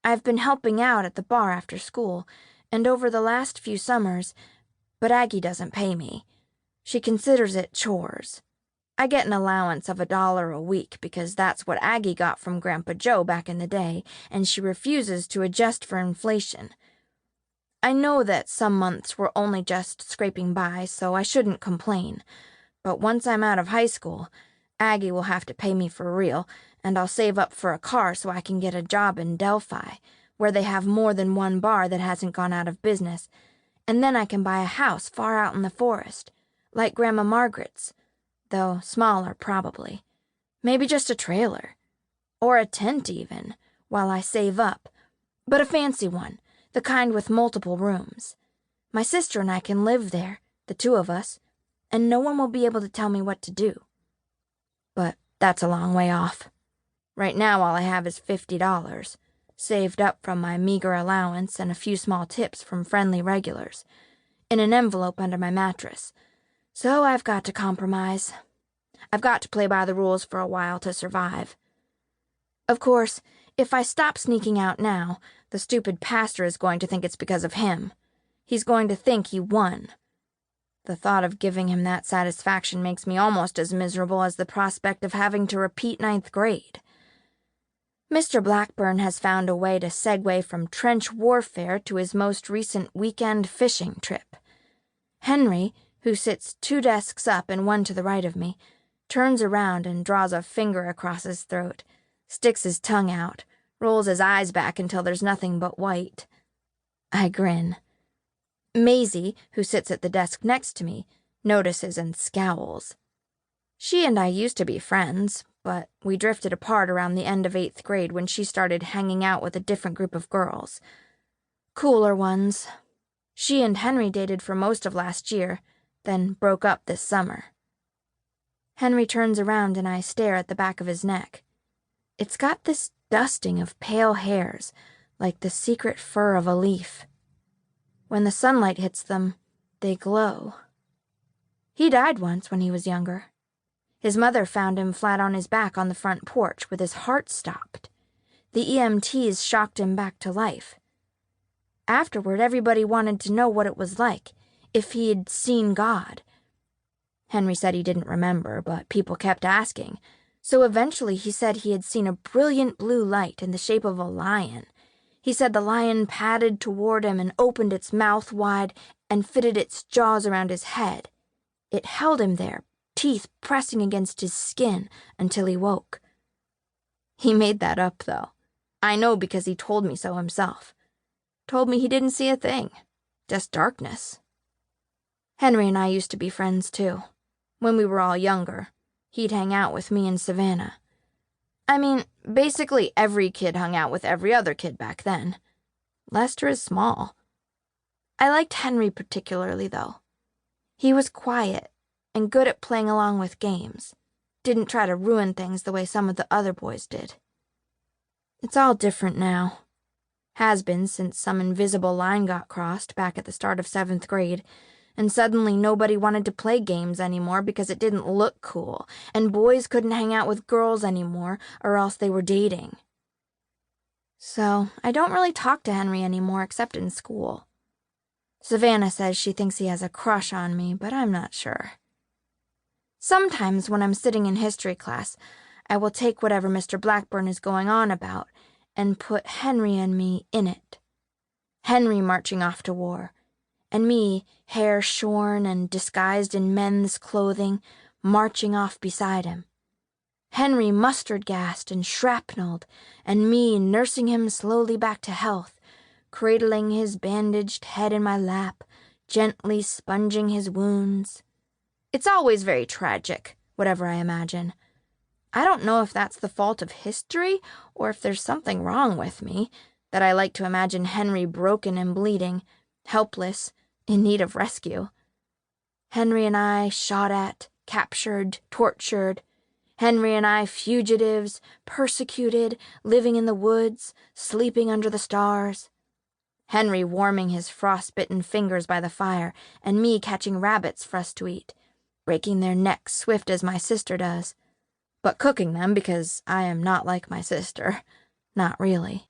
I've been helping out at the bar after school, and over the last few summers, but Aggie doesn't pay me. She considers it chores. I get an allowance of $1 a week because that's what Aggie got from Grandpa Joe back in the day, and she refuses to adjust for inflation. I know that some months we're only just scraping by, so I shouldn't complain. But once I'm out of high school, Aggie will have to pay me for real, and I'll save up for a car so I can get a job in Delphi, where they have more than one bar that hasn't gone out of business, and then I can buy a house far out in the forest, like Grandma Margaret's, though smaller probably. Maybe just a trailer. Or a tent even, while I save up. But a fancy one, the kind with multiple rooms. My sister and I can live there, the two of us, and no one will be able to tell me what to do. But that's a long way off. Right now all I have is $50, saved up from my meager allowance and a few small tips from friendly regulars, in an envelope under my mattress. So I've got to compromise. I've got to play by the rules for a while to survive. Of course, if I stop sneaking out now, the stupid pastor is going to think it's because of him. He's going to think he won. The thought of giving him that satisfaction makes me almost as miserable as the prospect of having to repeat 9th grade. Mr. Blackburn has found a way to segue from trench warfare to his most recent weekend fishing trip. Henry, who sits 2 desks up and one to the right of me, turns around and draws a finger across his throat, sticks his tongue out, rolls his eyes back until there's nothing but white. I grin. Maisie, who sits at the desk next to me, notices and scowls. She and I used to be friends, but we drifted apart around the end of 8th grade when she started hanging out with a different group of girls. Cooler ones. She and Henry dated for most of last year, then broke up this summer. Henry turns around and I stare at the back of his neck. It's got this dusting of pale hairs, like the secret fur of a leaf. When the sunlight hits them, they glow. He died once when he was younger. His mother found him flat on his back on the front porch with his heart stopped. The EMTs shocked him back to life. Afterward, everybody wanted to know what it was like, if he'd seen God. Henry said he didn't remember, but people kept asking, so eventually he said he had seen a brilliant blue light in the shape of a lion. He said the lion padded toward him and opened its mouth wide and fitted its jaws around his head. It held him there, teeth pressing against his skin, until he woke. He made that up, though. I know because he told me so himself. Told me he didn't see a thing, just darkness. Henry and I used to be friends, too. When we were all younger, he'd hang out with me in Savannah. I mean, basically every kid hung out with every other kid back then. Lester is small. I liked Henry particularly, though. He was quiet and good at playing along with games. Didn't try to ruin things the way some of the other boys did. It's all different now. Has been since some invisible line got crossed back at the start of 7th grade, and suddenly nobody wanted to play games anymore because it didn't look cool, and boys couldn't hang out with girls anymore or else they were dating. So I don't really talk to Henry anymore except in school. Savannah says she thinks he has a crush on me, but I'm not sure. Sometimes when I'm sitting in history class, I will take whatever Mr. Blackburn is going on about and put Henry and me in it. Henry marching off to war, and me, hair shorn and disguised in men's clothing, marching off beside him. Henry mustard-gassed and shrapnelled, and me nursing him slowly back to health, cradling his bandaged head in my lap, gently sponging his wounds. It's always very tragic, whatever I imagine. I don't know if that's the fault of history or if there's something wrong with me, that I like to imagine Henry broken and bleeding, helpless, in need of rescue. Henry and I shot at, captured, tortured. Henry and I fugitives, persecuted, living in the woods, sleeping under the stars. Henry warming his frost-bitten fingers by the fire, and me catching rabbits for us to eat, breaking their necks swift as my sister does, but cooking them because I am not like my sister. Not really.